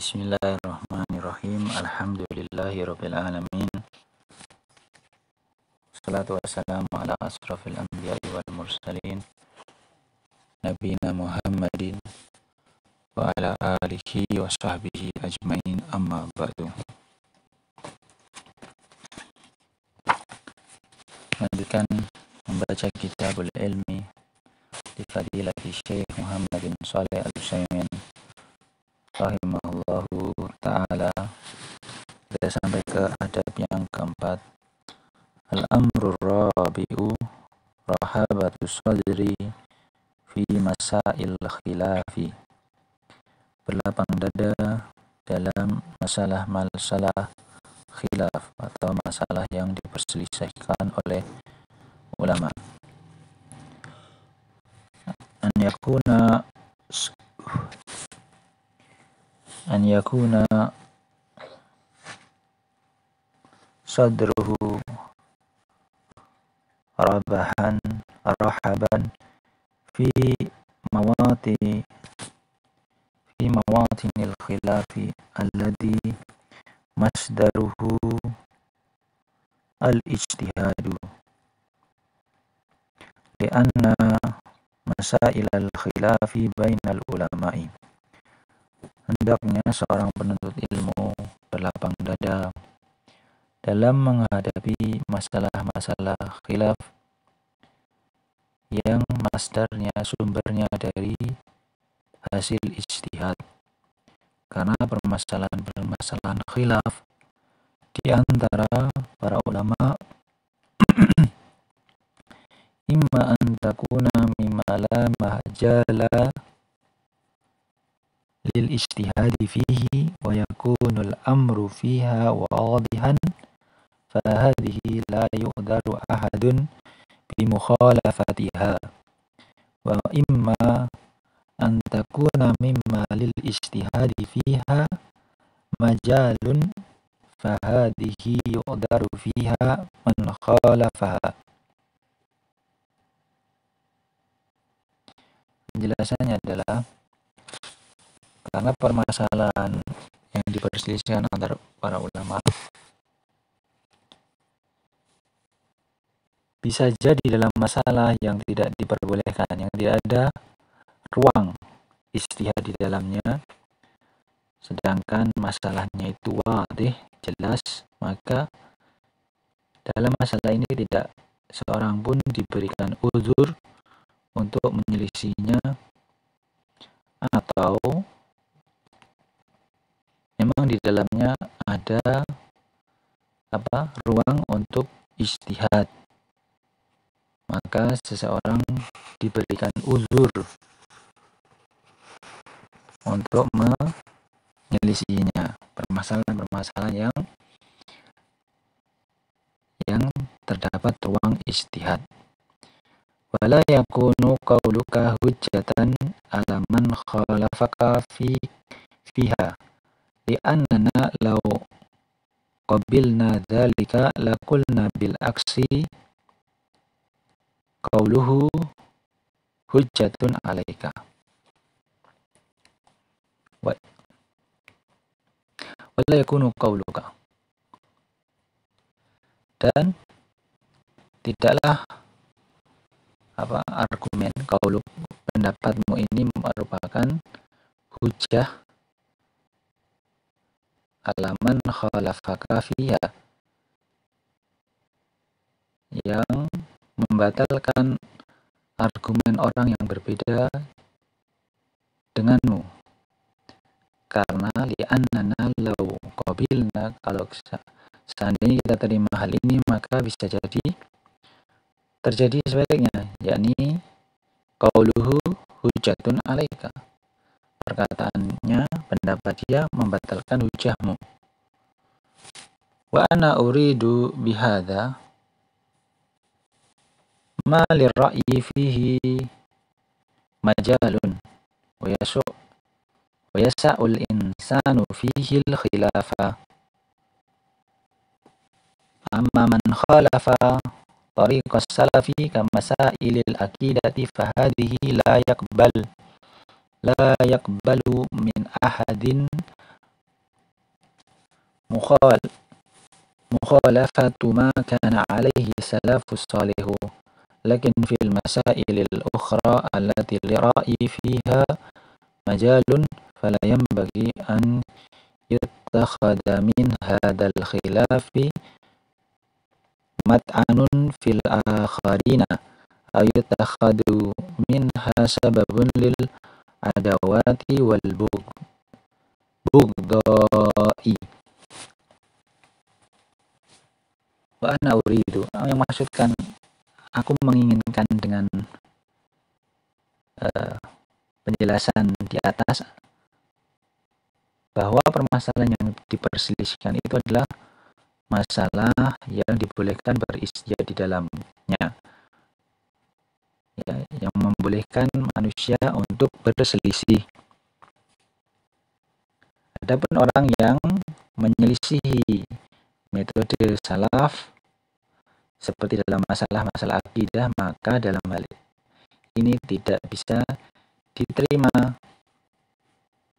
Bismillahirrahmanirrahim. Alhamdulillahirabbil alamin. Salatu wassalamu ala asrafil anbiya'i wal mursalin nabiyina Muhammadin wa ala alihi wa sahbihi ajmain, amma ba'du. Lanjutkan membaca Kitabul Ilmi di Fadilati Syekh Muhammad bin Shalih Al-Utsaimin rahimahullahu ta'ala. Kita sampai ke adab yang keempat. Al-amrul rabi'u rahabatu sadri fi masail khilafi. Berlapang dada dalam masalah khilaf atau masalah yang diperselisihkan oleh ulama. An yakuna sadruhu rahaban fi mawatinil khilafi alladhi masdaruhu al-ijtihadu lianna masail al-khilafi bainal ulama'i. Hendaknya seorang penuntut ilmu berlapang dada dalam menghadapi masalah-masalah khilaf yang sumbernya dari hasil ijtihad. Karena permasalahan khilaf di antara para ulama imma an takuna mimma la mahjala lil ijtihadi fihi wa yakunul amru fiha wadihan fahadhihi la yuqdaru ahadun bimukhalafatiha, wa imma an takuna mimma lil ijtihadi fiha majalun fahadhihi yuqdaru fiha man khalafaha. Penjelasannya adalah karena permasalahan yang diperselisihkan antara para ulama bisa jadi dalam masalah yang tidak diperbolehkan, yang tidak ada ruang ijtihad di dalamnya, sedangkan masalahnya itu wadih, jelas, maka dalam masalah ini tidak seorang pun diberikan uzur untuk menyelisihinya, atau memang di dalamnya ada ruang untuk ijtihad, maka seseorang diberikan uzur untuk menyelisihinya permasalahan-permasalahan yang terdapat ruang ijtihad. Wala yakunu qauluka hujjatan ala man khalafaka fiha li'annana law qabilna dzalika laqulna bil aksi qauluhu hujjatun alaika. Wala yakunu qauluka, dan tidaklah argumen qauluk, pendapatmu ini merupakan hujjah alaman khalafaka fiha, yang membatalkan argumen orang yang berbeda denganmu. Karena li'annana law qabilna, kalau seandainya kita terima hal ini, maka bisa jadi terjadi sebaliknya, yakni qauluhu hujjatun alaika, perkataannya, pendapat dia membatalkan hujahmu. Wa ana uridu bihadza ma lirra'yi fihi majalun wa yasa'ul insanu fihi al-khilafa, amma man khalafa tariqas salafi kamasailil aqidati fahadhihi la yaqbalu min ahadin mukhal mukhalafatu ma kana alaihi salafus salihu lakin fil masailil ukhra allati lira'i fiha majalun fala yanbaghi an yuttakhadha min hadzal khilafi mat'anun fil akharina aw yuttakhadhu minha sababun lil adawati wal bughdai. Wa ana uridu, yang maksudkan aku menginginkan dengan penjelasan di atas bahwa permasalahan yang diperselisihkan itu adalah masalah yang dibolehkan beristijab di dalamnya, ya, yang membolehkan manusia untuk berselisih. Adapun orang yang menyelisihi metode salaf seperti dalam masalah-masalah akidah, maka dalam hal ini tidak bisa diterima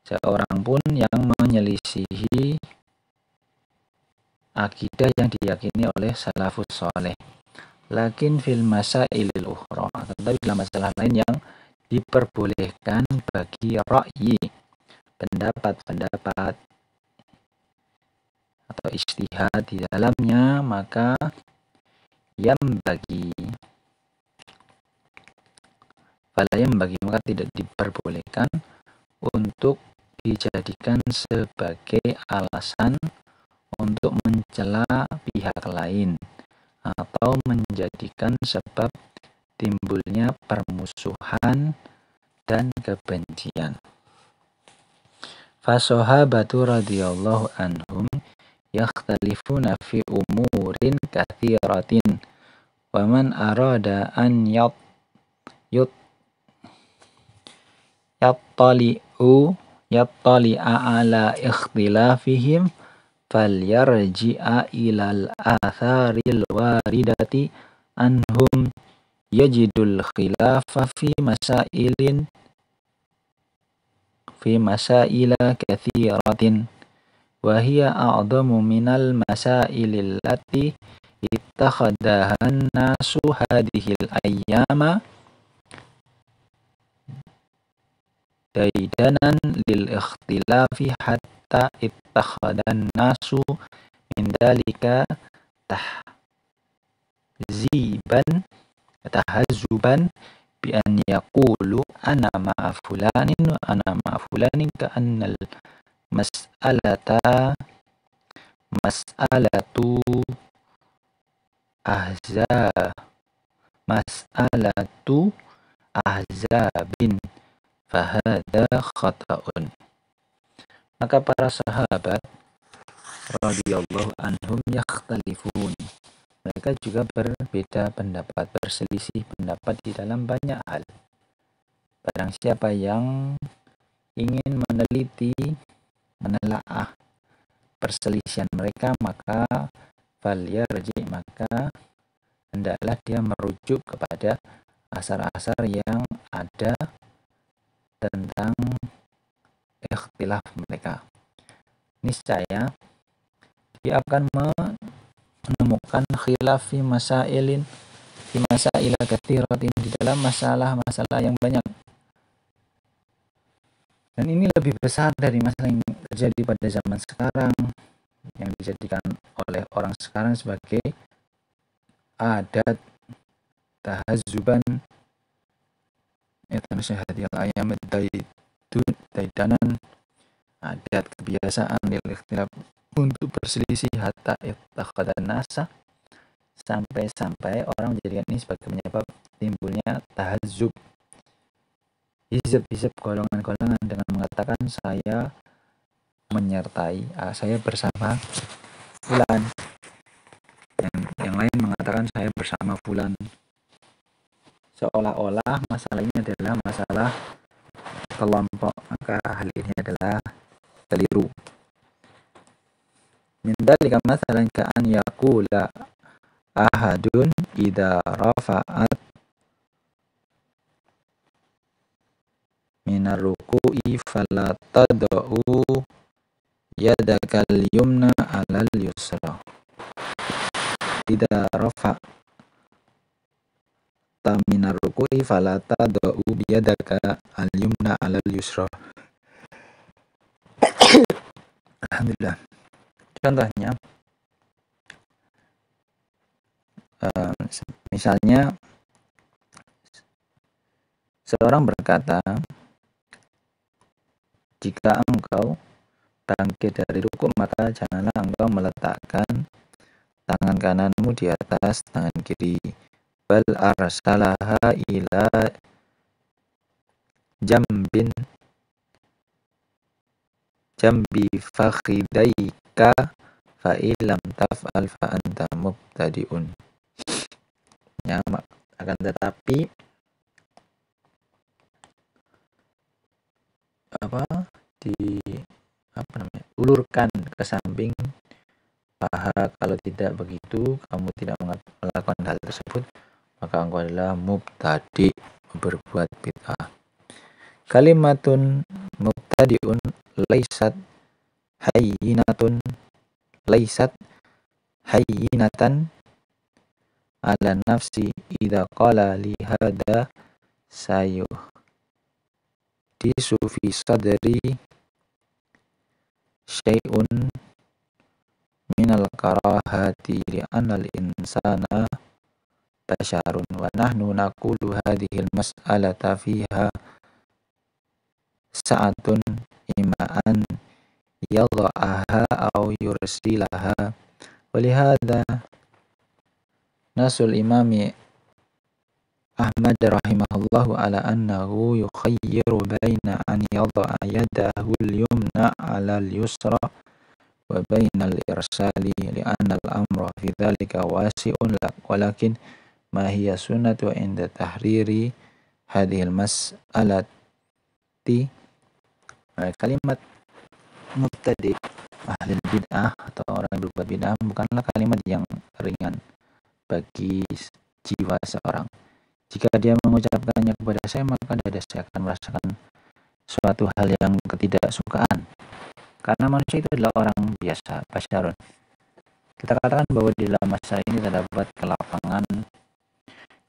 seorang pun yang menyelisihi akidah yang diyakini oleh salafus soleh. Lakin fil masailil ukhra, tetapi dalam masalah lain yang diperbolehkan bagi ra'yi, pendapat atau ijtihad di dalamnya, maka maka tidak diperbolehkan untuk dijadikan sebagai alasan untuk mencela pihak lain atau menjadikan sebab timbulnya permusuhan dan kebencian. Fasahabatu radhiyallahu anhum yakhtalifuna fi umurin katsiratin wa man arada an yattali'a ala ikhtilafihim falyarji'a ilal atharil waridati anhum yajidul khilafa fi masaila katsiratin wa hiya a'dhamu minal masailil lati ittakhadahan nasu hadhil ayyama daidanan lil ikhtilafi hatta ittakhadan nasu min dalika tahazzuban bi an yaqulu ana ma'a fulanin wa ana ma'a fulanin ka annal mas'alatu ahzabin fahada khata'un. Maka para sahabat radhiyallahu anhum yakhtalifun, mereka juga berbeda pendapat, berselisih pendapat di dalam banyak hal. Barang siapa yang ingin meneliti, menelaah perselisihan mereka, maka falyarji, maka hendaklah dia merujuk kepada asar-asar yang ada tentang ikhtilaf mereka. Niscaya dia akan menemukan khilaf fi masaila katsiratin, di dalam masalah-masalah yang banyak. Dan ini lebih besar dari masalah yang terjadi pada zaman sekarang, yang dijadikan oleh orang sekarang sebagai adat tahazzuban syahadil ayam daidanan, adat kebiasaan lil ikhtilaf, untuk berselisih hatta ittakhadhan nasa, sampai orang menjadikan ini sebagai penyebab timbulnya tahazzub, hizab golongan-golongan, dengan mengatakan saya menyertai, saya bersama fulan, yang lain mengatakan saya bersama fulan, seolah-olah masalah ini adalah masalah kelompok. Maka hal ini adalah keliru. Min dzalika masalan ka an yaqula ahadun idza rafa'at minar ruku'i fala tad'u yadakal yumna alal yusra. Idza rafa'ta minar ruku'i fala tad'u biyadaka al yumna alal yusra. Alhamdulillah. Contohnya, misalnya seorang berkata, jika engkau bangkit dari rukuk maka janganlah engkau meletakkan tangan kananmu di atas tangan kiri, bal arsalaha ila jambi fakhidaika fa illam taf'al fa anta mubtadi'un. Ya, akan tetapi ulurkan ke samping paha. Kalau tidak begitu, kamu tidak melakukan hal tersebut, maka engkau adalah mubtadi, berbuat bid'ah. Kalimatun mubtadi'un laysat hayyinatan ala nafsi idza qala li hada sayuhdisu fi sadri syai'un minal karahati li'anal insana basharun wa nahnu naqulu hadhil mas'alata fiha sa'atun ima'an yadha'aha aw yursilaha. Walihada nasul imami Ahmad rahimahullahu ala annahu yukhayyiru baina an yadha'a yadahu al-yumna 'ala al-yusra wa baina al-irsali li'anna al-amra fi dhalika wasi'un walakin ma hiya sunnatu 'inda tahriri hadhil mas'alati. Kalimat mubtadi, ahli bid'ah atau orang yang berbuat bid'ah, bukanlah kalimat yang ringan bagi jiwa seorang. Jika dia mengucapkannya kepada saya, maka dada saya akan merasakan suatu hal yang ketidaksukaan. Karena manusia itu adalah orang biasa, basyarun. Kita katakan bahwa di dalam masa ini terdapat kelapangan,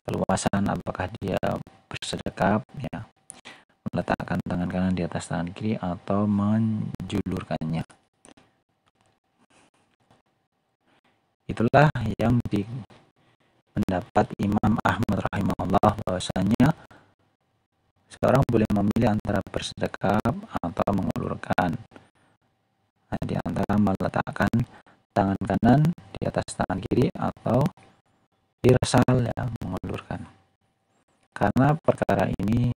keluasan, apakah dia bersedekap, ya, meletakkan tangan kanan di atas tangan kiri atau menjulurkannya. Itulah yang pendapat Imam Ahmad rahimahullah, bahwasanya seorang boleh memilih antara bersedekap atau mengulurkan. Di antara meletakkan tangan kanan di atas tangan kiri atau irsal, ya, mengulurkan. Karena perkara ini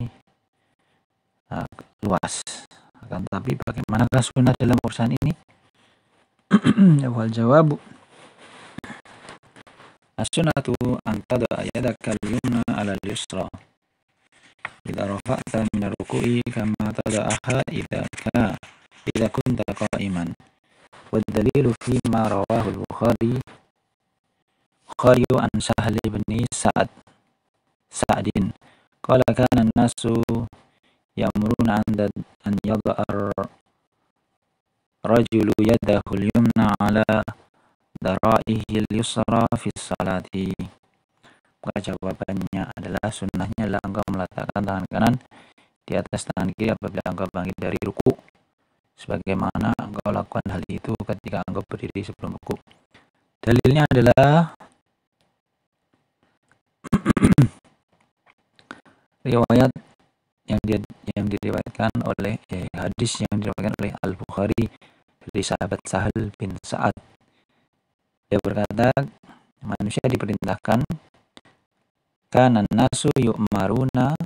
luas. Akan tapi bagaimanakah sunnah dalam urusan ini? Wal jawabu as-sunnatu an tada'a yadaka al-yumna 'ala al-yusra idza rafa'ta min ar-ruku'i kama tada'aha idza kunta qa'iman. Wa dalilu fi ma rawahu al-Bukhari an Sahl bin Sa'din qala kana an-nasu ya'muruna an yada'a ar-rajulu yadahu al-yumna 'ala dara'ihil yusra fi salati. Maka jawabannya adalah, sunnahnya adalah engkau meletakkan tangan kanan di atas tangan kiri apabila engkau bangkit dari ruku, sebagaimana engkau lakukan hal itu ketika engkau berdiri sebelum ruku. Dalilnya adalah riwayat yang diriwayatkan oleh hadis yang diriwayatkan oleh Al-Bukhari dari sahabat Sahl bin Sa'ad. Dia berkata, manusia diperintahkan, kana nasu yu'maruna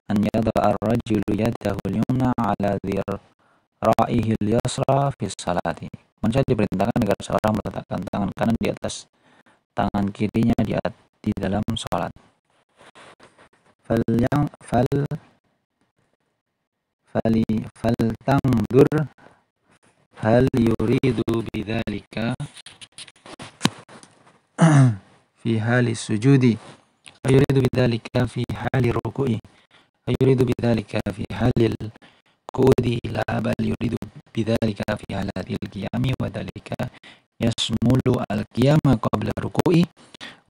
an yada'a ar-rajulu yadahu al-yumna 'ala dhira'ihi al-yusra fi salati. Manusia diperintahkan agar seorang meletakkan tangan kanan di atas tangan kirinya di dalam salat. Faltangdur hal yuridu bidzalika fi hali sujudi ayuridu bidzalika fi hali ruku'i ayuridu bidzalika fi halil الركود لا بل يريد بذلك في حالة القيام وذلك يشمل القيام قبل الركوع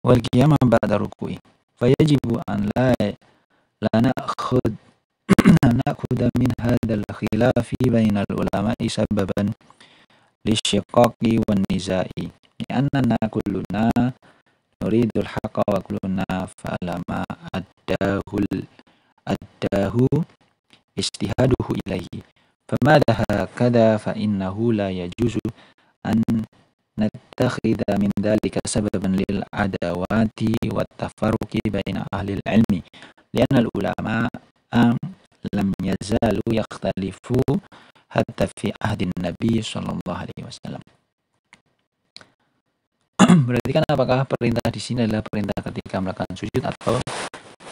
والقيام بعد الركوع فيجب أن لا نأخذ من هذا الخلاف بين العلماء سببا للشقاق والنزاع لأننا كلنا نريد الحق وكلنا فعل ما أداه اجتهاده إليه فماذا هكذا فإنه لا يجوز أن نتخذ من ذلك سببا للعداوات والتفرق بين أهل العلم لأن العلماء لم يزالوا يختلفوا حتى في عهد النبي sallallahu alaihi wasallam. Berarti kan apakah perintah di sini adalah perintah ketika melakukan sujud atau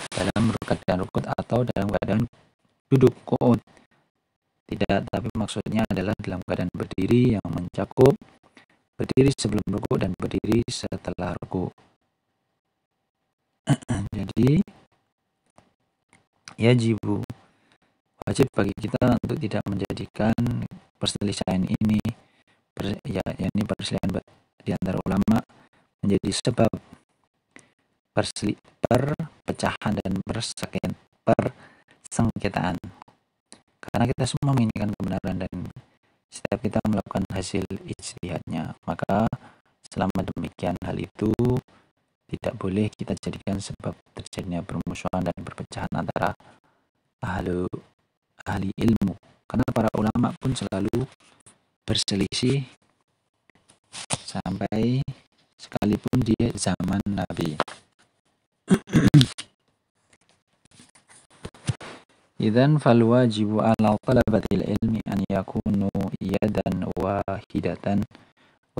dalam keadaan rukuk atau dalam keadaan duduk qu'ud? Tidak, tapi maksudnya adalah dalam keadaan berdiri yang mencakup berdiri sebelum rukuk dan berdiri setelah rukuk. Jadi wajib bagi kita untuk tidak menjadikan perselisihan ini yakni perselisihan di antara ulama menjadi sebab perpecahan dan persengketaan. Karena kita semua menginginkan kebenaran dan setiap kita melakukan hasil ijtihadnya, maka selama demikian hal itu tidak boleh kita jadikan sebab terjadinya permusuhan dan perpecahan antara ahli ilmu. Karena para ulama pun selalu berselisih sampai sekalipun di zaman Nabi. Idzan fal wajibu 'ala talabatil ilmi an yakunu yadan wahidatan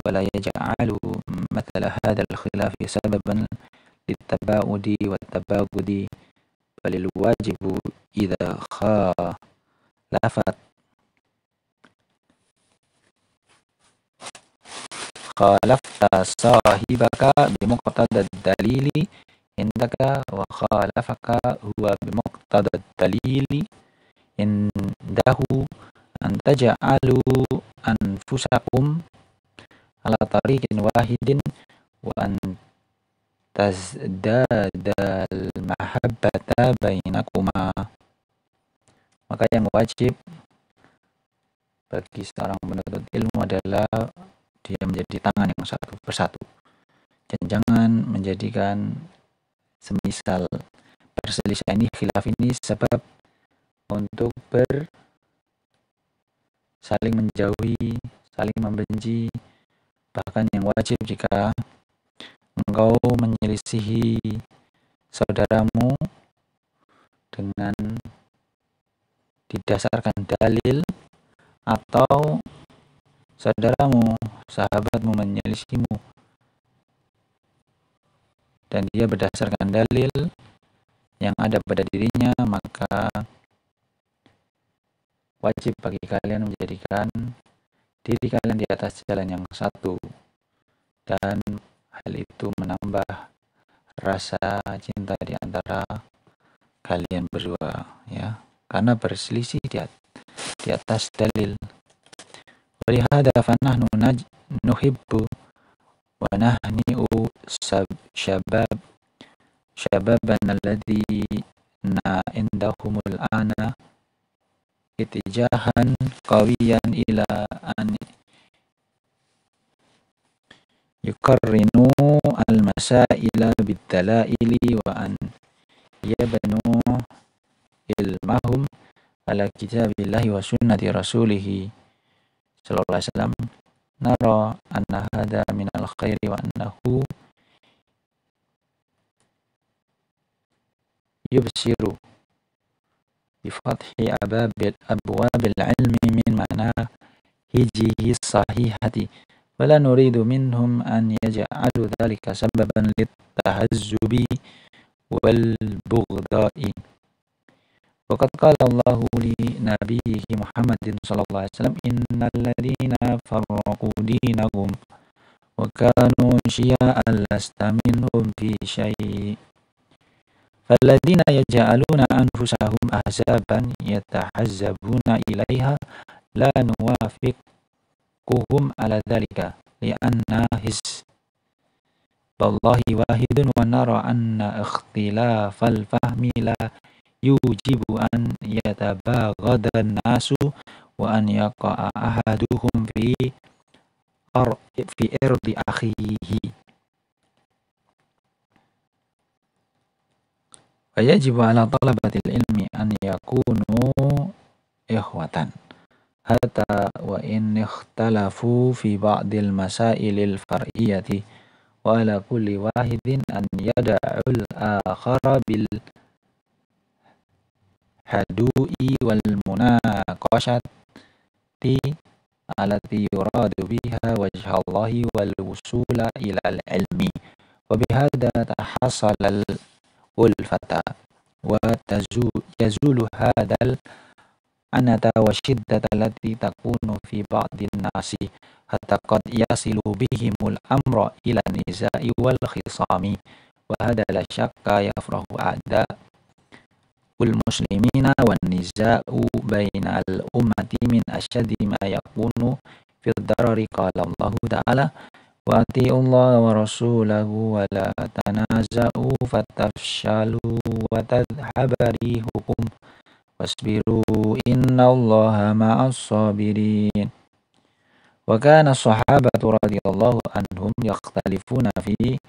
wa la yaj'alu mathala hadzal khilaf sababan litaba'udi wat tabagudi balil wajibu idza khalafta sahibaka bimuqtada dalili indaka wa khalafaka huwa bimuqtada dalili indahu an taj'alu anfusakum ala tariqin wahidin wa an tazdadal mahabbata bainakuma. Maka yang wajib bagi seorang penuntut ilmu adalah dia menjadi tangan yang satu persatu dan jangan menjadikan semisal perselisihan ini, khilaf ini sebab untuk saling menjauhi, saling membenci. Bahkan yang wajib jika engkau menyelisihi saudaramu dengan didasarkan dalil atau sahabatmu menyelisihimu dan dia berdasarkan dalil yang ada pada dirinya, maka wajib bagi kalian menjadikan diri kalian di atas jalan yang satu dan hal itu menambah rasa cinta di antara kalian berdua, ya, karena berselisih di atas dalil. Walihada fanahnu nuhibbu wa nahni'u syababan alladhina indahumul ana itijahan qawiyan ila an yuqarrinu al-masaila bid-dalaili wa an yabnu ilmahum ala kitabillahi wa sunnati rasulih sallallahu alaihi wasallam nara anna hadha min al-khairi wa annahu yubsiru bi fathi abwabil ilmi min manahijihi sahihati wa la nuridu minhum an yaj'alu dhalika sababan lit-tahazzubi wal bughdai. Waqad qala Allahu li nabiyhi Muhammadin sallallahu alaihi wasallam innal ladina farraqu dinahum wa kanu syi'an lasta minhum fi syai' alladzina yaj'aluna anfusahum ahzaban yatahazzabuna ilaiha la nuwafiquhum ala dzalika li'anna hizballahi wahidun wa nara anna ikhtilafal fahmi la yujibu an yatabaghadan nasu wa an yaqa'a ahaduhum fi irdi akhihi. Wajibu ala talabatil ilmi an yakunu ikhwatan hatta wa in ikhtalafu fi ba'dil masailil far'iyati wa ala kulli wahidin an yada'ul akhara bil hadu'i wal munaqashati alati yuradu biha wajhallahi wal wusula ilal ilmi wa bihada tahasalal ulfata wa yazulu hadal anata wa shiddata allati takunu fi ba'din nasi hatta qad yasilu bihimul amra ila nizai wal khisami wa hada la syakka yafrahu a'da ul muslimina wan niza'u bainal ummati min asyaddi ma yakunu fil darari qala Allah ta'ala wa ati'ullaha wa rasulahu wa la tanaza'u fatafshalu wa tadhhaba rihukum wasbiru innallaha ma'as sabirin. Wa kana sahabatu radhiyallahu anhum yakhtalifuna fi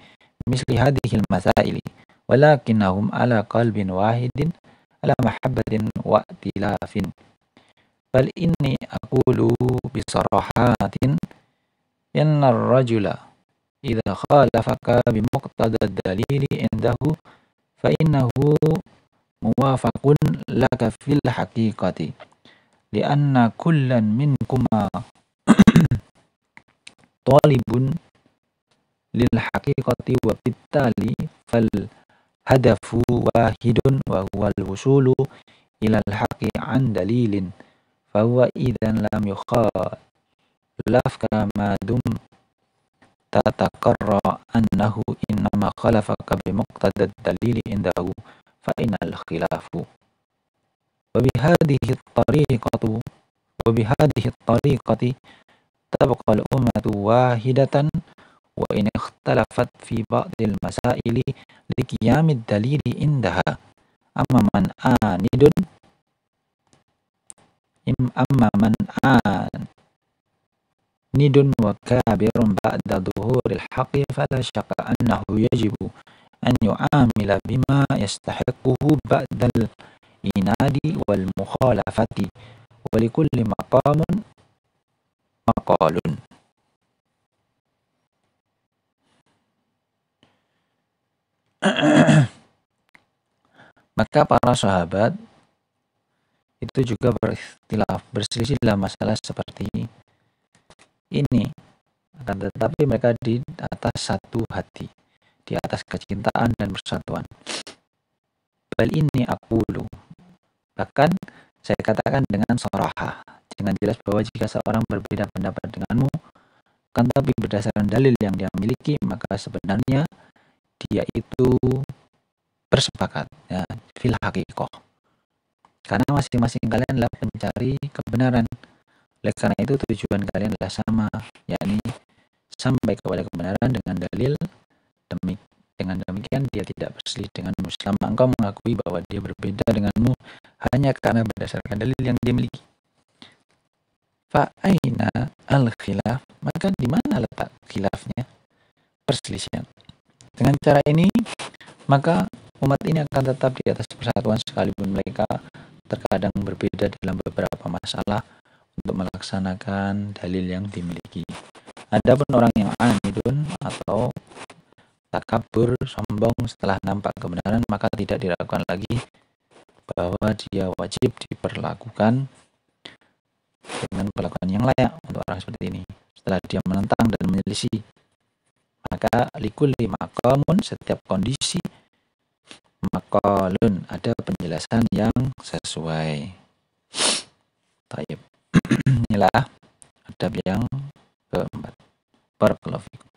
misli hadhihi al-masaili walakinnahum ala qalbin wahidin ala mahabbatin wa tilafin. Bal inni aqulu bisarahatin inna ar-rajula idza khalafaka bimuqtada ad-dalili indahu fa innahu muwafaqun laka fil haqiqati lianna kullan minkuma talibun lil haqiqati wa bittali fal hadafu wahidun wa huwal wusulu ilal haqqi an dalilin fa huwa idzan lam yukhalaf kama dum tatakarra annahu innama khalafaka bimuqtada ad-dalili indahu fa innal khilafu wa bihadhihi at-tariqati tabqa al-ummatu wahidatan wa in ikhtalafat fi ba'dil masaili liqiyamid dalili indaha amma man anidun wa kabirun ba'da dhuhuril haqqi fala syakka annahu yajibu an yu'amila bima yastahiquhu ba'dal inadi wal mukhalafati wa likulli maqamun maqalun. Maka para sahabat itu juga berselisih dalam masalah seperti ini, akan tetapi mereka di atas satu hati, di atas kecintaan dan persatuan. Bal ini aqulu, bahkan saya katakan dengan sharahah, dengan jelas bahwa jika seorang berbeda pendapat denganmu, kan tapi berdasarkan dalil yang dia miliki, maka sebenarnya dia itu bersepakat ya, fil haqiqah, karena masing-masing kalian adalah pencari kebenaran. Oleh karena itu tujuan kalian adalah sama, yakni sampai kepada kebenaran dengan dalil. Dengan demikian dia tidak berselisih denganmu selama engkau mengakui bahwa dia berbeda denganmu hanya karena berdasarkan dalil yang dia miliki. Fa aina al khilaf, maka di mana letak khilafnya, perselisihan. Dengan cara ini maka umat ini akan tetap di atas persatuan sekalipun mereka terkadang berbeda dalam beberapa masalah untuk melaksanakan dalil yang dimiliki. Adapun orang yang anidun atau takabur, sombong setelah nampak kebenaran, maka tidak diragukan lagi bahwa dia wajib diperlakukan dengan perlakuan yang layak untuk orang seperti ini. Setelah dia menentang dan menyelisih, maka likulli maqamun, setiap kondisi, maqalun, ada penjelasan yang sesuai. Taib. Inilah adab yang keempat. Barakallahu fikum.